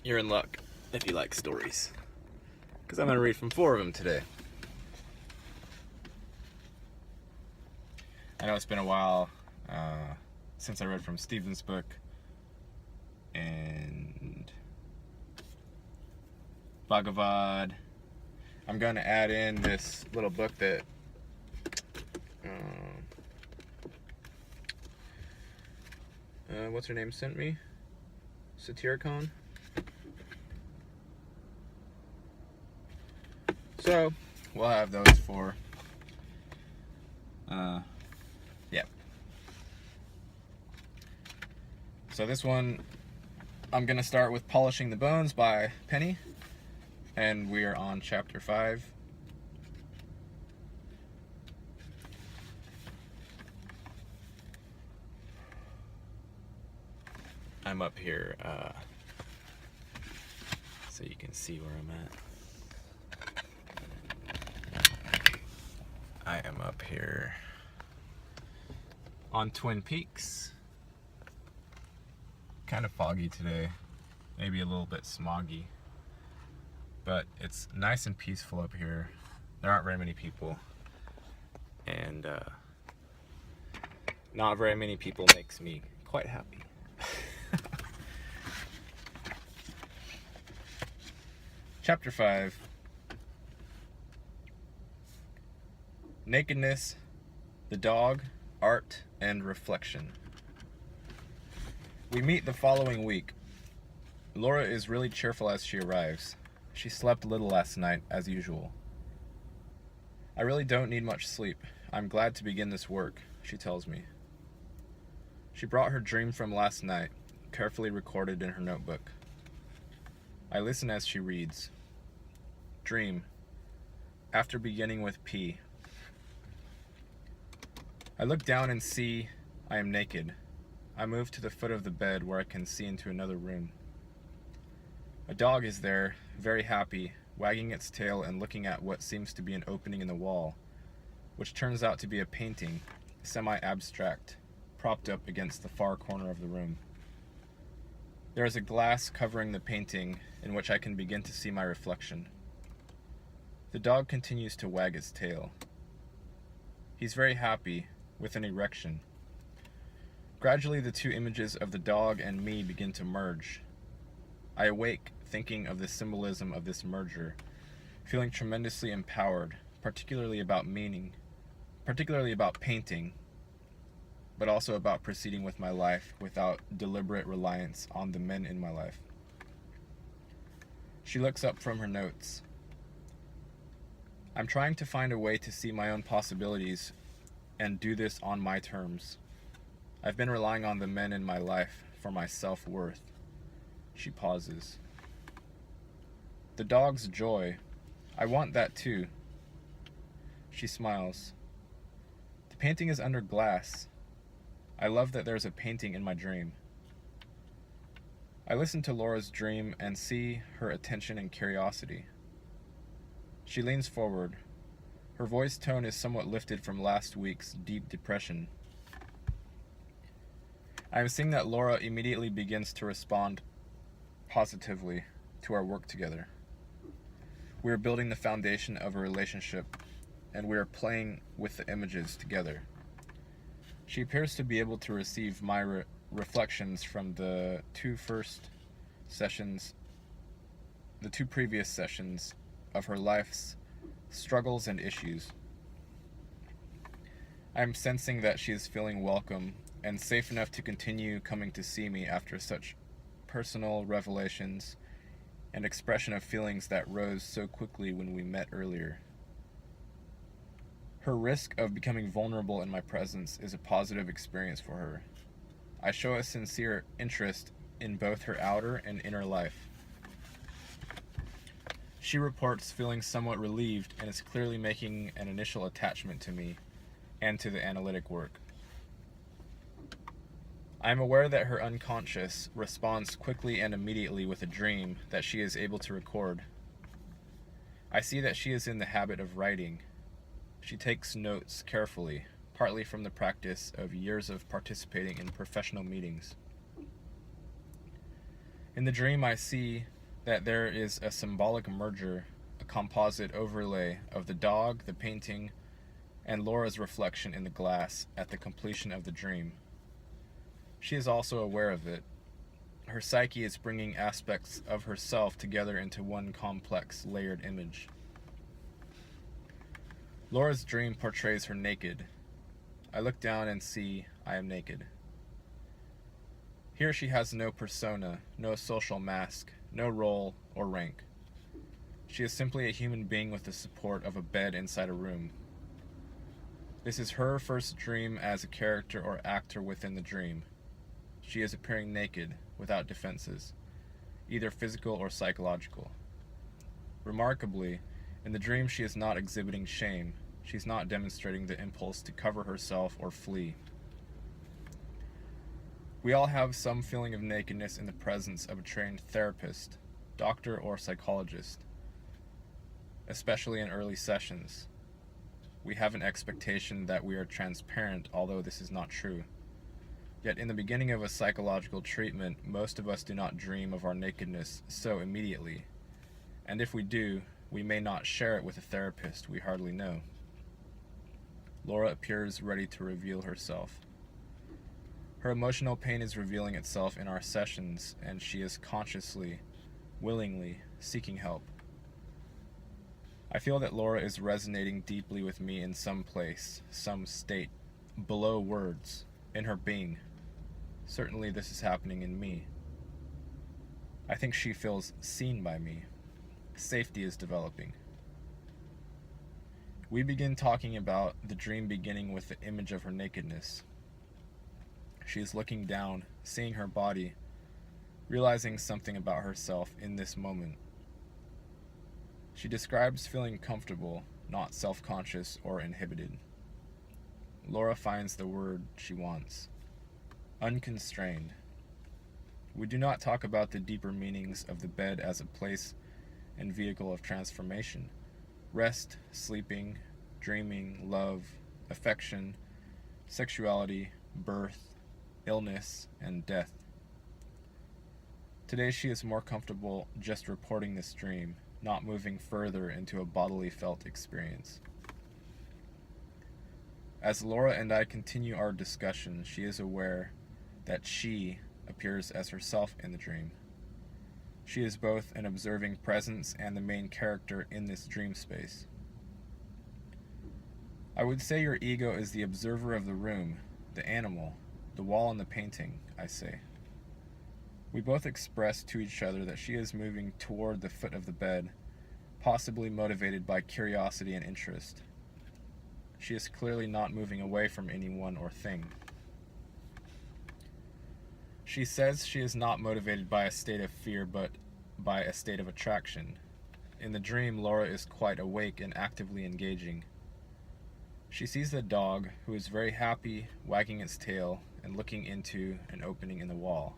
you're in luck if you like stories, because I'm going to read from 4 of them today. I know it's been a while since I read from Stephen's book, and Bhagavad. I'm going to add in this little book that what's her name sent me? Satyricon. So, we'll have those for, yeah. So this one, I'm going to start with Polishing the Bones by Penny, and we are on chapter 5. I'm up here, so you can see where I'm at. I am up here on Twin Peaks. Kind of foggy today, maybe a little bit smoggy, but it's nice and peaceful up here. There aren't very many people, and not very many people makes me quite happy. Chapter 5. Nakedness, the dog, art, and reflection. We meet the following week. Laura is really cheerful as she arrives. She slept little last night, as usual. I really don't need much sleep. I'm glad to begin this work, she tells me. She brought her dream from last night, carefully recorded in her notebook. I listen as she reads. Dream. After beginning with P. I look down and see I am naked. I move to the foot of the bed where I can see into another room. A dog is there, very happy, wagging its tail and looking at what seems to be an opening in the wall, which turns out to be a painting, semi-abstract, propped up against the far corner of the room. There is a glass covering the painting in which I can begin to see my reflection. The dog continues to wag its tail. He's very happy, with an erection. Gradually, the two images of the dog and me begin to merge. I awake, thinking of the symbolism of this merger, feeling tremendously empowered, particularly about painting, but also about proceeding with my life without deliberate reliance on the men in my life. She looks up from her notes. I'm trying to find a way to see my own possibilities and do this on my terms. I've been relying on the men in my life for my self-worth. She pauses. The dog's joy. I want that too. She smiles. The painting is under glass. I love that there's a painting in my dream. I listen to Laura's dream and see her attention and curiosity. She leans forward. Her voice tone is somewhat lifted from last week's deep depression. I am seeing that Laura immediately begins to respond positively to our work together. We are building the foundation of a relationship, and we are playing with the images together. She appears to be able to receive my reflections from the two previous sessions of her life's struggles and issues. I am sensing that she is feeling welcome and safe enough to continue coming to see me after such personal revelations and expression of feelings that rose so quickly when we met earlier. Her risk of becoming vulnerable in my presence is a positive experience for her. I show a sincere interest in both her outer and inner life. She reports feeling somewhat relieved and is clearly making an initial attachment to me and to the analytic work. I am aware that her unconscious responds quickly and immediately with a dream that she is able to record. I see that she is in the habit of writing. She takes notes carefully, partly from the practice of years of participating in professional meetings. In the dream, I see that there is a symbolic merger, a composite overlay of the dog, the painting, and Laura's reflection in the glass at the completion of the dream. She is also aware of it. Her psyche is bringing aspects of herself together into one complex, layered image. Laura's dream portrays her naked. I look down and see I am naked. Here she has no persona, no social mask, no role or rank. She is simply a human being with the support of a bed inside a room. This is her first dream as a character or actor within the dream. She is appearing naked, without defenses, either physical or psychological. Remarkably, in the dream she is not exhibiting shame. She's not demonstrating the impulse to cover herself or flee. We all have some feeling of nakedness in the presence of a trained therapist, doctor, or psychologist, especially in early sessions. We have an expectation that we are transparent, although this is not true. Yet in the beginning of a psychological treatment, most of us do not dream of our nakedness so immediately. And if we do, we may not share it with a therapist we hardly know. Laura appears ready to reveal herself. Her emotional pain is revealing itself in our sessions, and she is consciously, willingly seeking help. I feel that Laura is resonating deeply with me in some place, some state, below words, in her being. Certainly this is happening in me. I think she feels seen by me. Safety is developing. We begin talking about the dream beginning with the image of her nakedness. She is looking down, seeing her body, realizing something about herself in this moment. She describes feeling comfortable, not self-conscious or inhibited. Laura finds the word she wants. Unconstrained. We do not talk about the deeper meanings of the bed as a place and vehicle of transformation. Rest, sleeping, dreaming, love, affection, sexuality, birth, illness, and death. Today she is more comfortable just reporting this dream, not moving further into a bodily felt experience. As Laura and I continue our discussion, she is aware that she appears as herself in the dream. She is both an observing presence and the main character in this dream space. I would say your ego is the observer of the room, the animal, the wall and the painting, I say. We both express to each other that she is moving toward the foot of the bed, possibly motivated by curiosity and interest. She is clearly not moving away from anyone or thing. She says she is not motivated by a state of fear, but by a state of attraction. In the dream, Laura is quite awake and actively engaging. She sees the dog, who is very happy, wagging its tail and looking into an opening in the wall.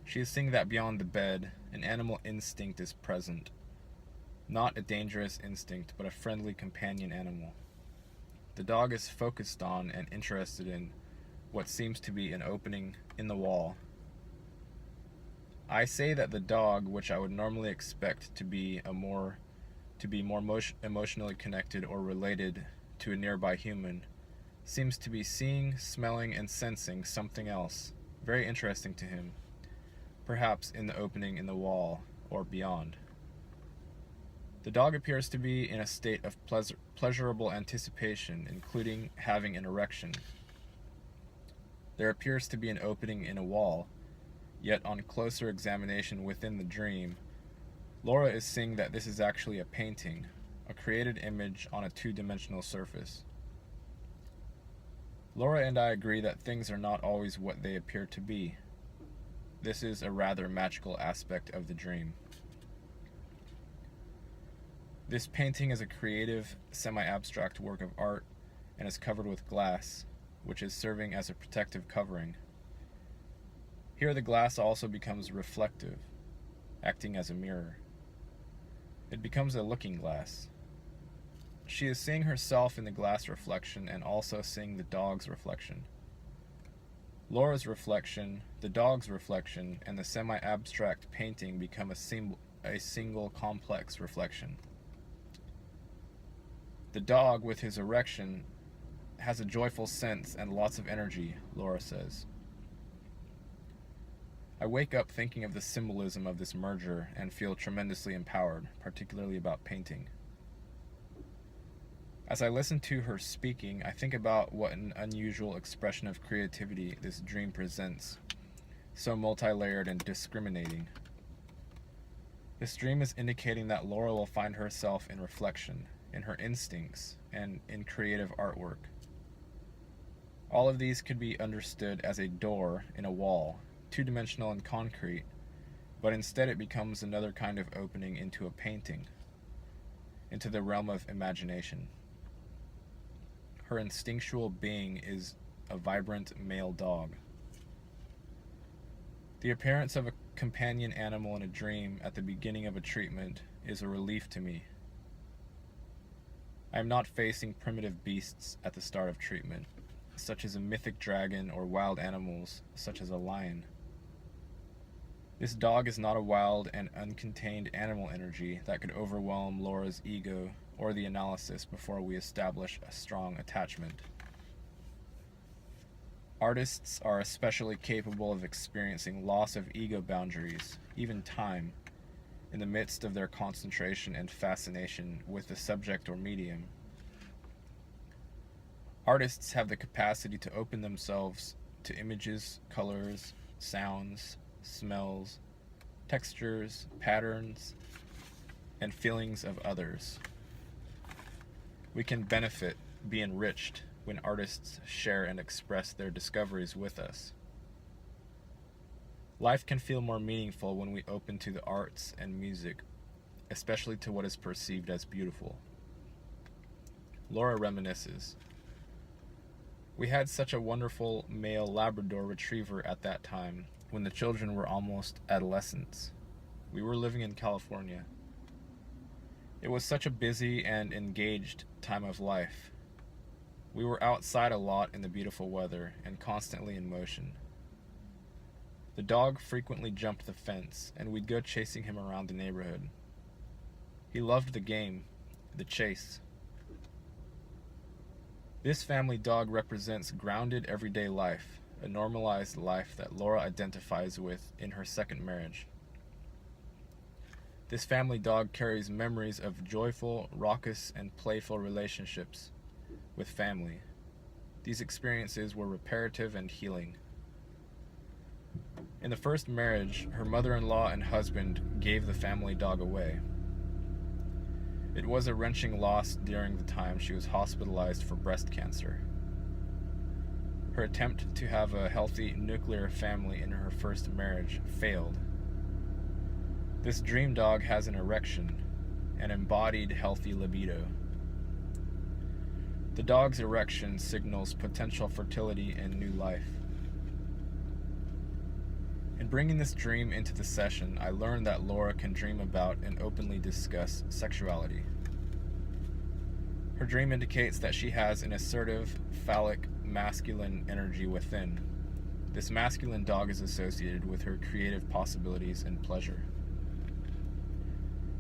She is seeing that beyond the bed, an animal instinct is present. Not a dangerous instinct, but a friendly companion animal. The dog is focused on and interested in what seems to be an opening in the wall. I say that the dog, which I would normally expect to be more emotionally connected or related to a nearby human, seems to be seeing, smelling, and sensing something else, very interesting to him, perhaps in the opening in the wall or beyond. The dog appears to be in a state of pleasurable anticipation, including having an erection. There appears to be an opening in a wall, yet on closer examination within the dream, Laura is seeing that this is actually a painting, a created image on a two-dimensional surface. Laura and I agree that things are not always what they appear to be. This is a rather magical aspect of the dream. This painting is a creative, semi-abstract work of art and is covered with glass, which is serving as a protective covering. Here the glass also becomes reflective, acting as a mirror. It becomes a looking glass. She is seeing herself in the glass reflection and also seeing the dog's reflection. Laura's reflection, the dog's reflection, and the semi-abstract painting become a single complex reflection. The dog, with his erection, has a joyful sense and lots of energy, Laura says. I wake up thinking of the symbolism of this merger and feel tremendously empowered, particularly about painting. As I listen to her speaking, I think about what an unusual expression of creativity this dream presents, so multi-layered and discriminating. This dream is indicating that Laura will find herself in reflection, in her instincts, and in creative artwork. All of these could be understood as a door in a wall, two-dimensional and concrete, but instead it becomes another kind of opening into a painting, into the realm of imagination. Her instinctual being is a vibrant male dog. The appearance of a companion animal in a dream at the beginning of a treatment is a relief to me. I am not facing primitive beasts at the start of treatment, such as a mythic dragon or wild animals, such as a lion. This dog is not a wild and uncontained animal energy that could overwhelm Laura's ego or the analysis before we establish a strong attachment. Artists are especially capable of experiencing loss of ego boundaries, even time, in the midst of their concentration and fascination with the subject or medium. Artists have the capacity to open themselves to images, colors, sounds, smells, textures, patterns, and feelings of others. We can benefit, be enriched, when artists share and express their discoveries with us. Life can feel more meaningful when we open to the arts and music, especially to what is perceived as beautiful. Laura reminisces. We had such a wonderful male Labrador retriever at that time, when the children were almost adolescents. We were living in California. It was such a busy and engaged time of life. We were outside a lot in the beautiful weather and constantly in motion. The dog frequently jumped the fence, and we'd go chasing him around the neighborhood. He loved the game, the chase. This family dog represents grounded everyday life, a normalized life that Laura identifies with in her second marriage. This family dog carries memories of joyful, raucous, and playful relationships with family. These experiences were reparative and healing. In the first marriage, her mother-in-law and husband gave the family dog away. It was a wrenching loss during the time she was hospitalized for breast cancer. Her attempt to have a healthy nuclear family in her first marriage failed. This dream dog has an erection, an embodied healthy libido. The dog's erection signals potential fertility and new life. In bringing this dream into the session, I learned that Laura can dream about and openly discuss sexuality. Her dream indicates that she has an assertive, phallic, masculine energy within. This masculine dog is associated with her creative possibilities and pleasure.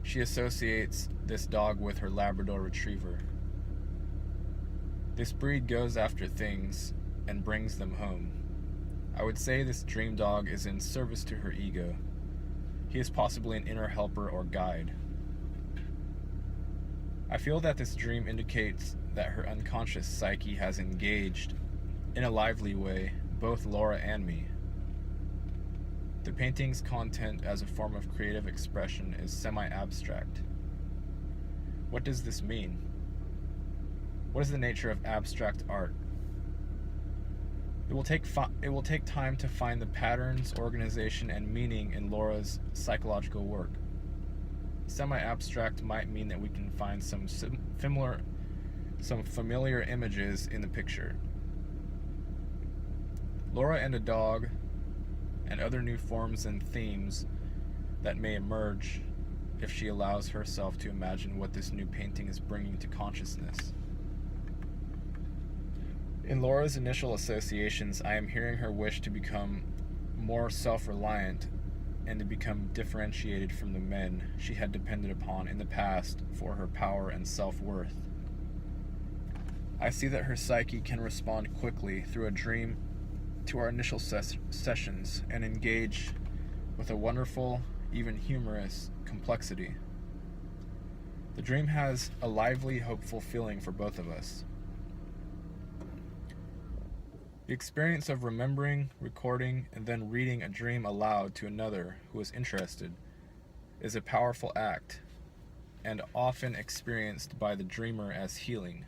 She associates this dog with her Labrador retriever. This breed goes after things and brings them home. I would say this dream dog is in service to her ego. He is possibly an inner helper or guide. I feel that this dream indicates that her unconscious psyche has engaged, in a lively way, both Laura and me. The painting's content as a form of creative expression is semi-abstract. What does this mean? What is the nature of abstract art? It will take time to find the patterns, organization, and meaning in Laura's psychological work. Semi-abstract might mean that we can find some familiar images in the picture. Laura and a dog, and other new forms and themes that may emerge if she allows herself to imagine what this new painting is bringing to consciousness. In Laura's initial associations, I am hearing her wish to become more self-reliant and to become differentiated from the men she had depended upon in the past for her power and self-worth. I see that her psyche can respond quickly through a dream to our initial sessions and engage with a wonderful, even humorous complexity. The dream has a lively, hopeful feeling for both of us. The experience of remembering, recording, and then reading a dream aloud to another who is interested is a powerful act and often experienced by the dreamer as healing.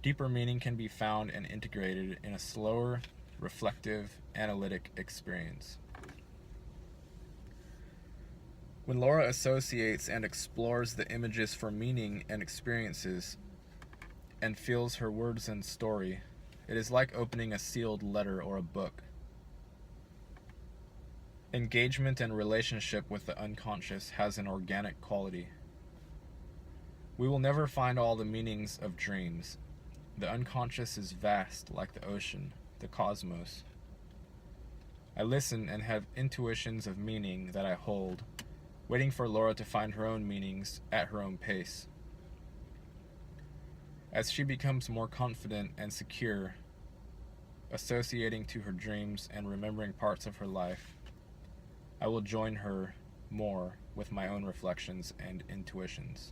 Deeper meaning can be found and integrated in a slower, reflective, analytic experience. When Laura associates and explores the images for meaning and experiences and feels her words and story, it is like opening a sealed letter or a book. Engagement and relationship with the unconscious has an organic quality. We will never find all the meanings of dreams. The unconscious is vast like the ocean, the cosmos. I listen and have intuitions of meaning that I hold, waiting for Laura to find her own meanings at her own pace. As she becomes more confident and secure, associating to her dreams and remembering parts of her life, I will join her more with my own reflections and intuitions.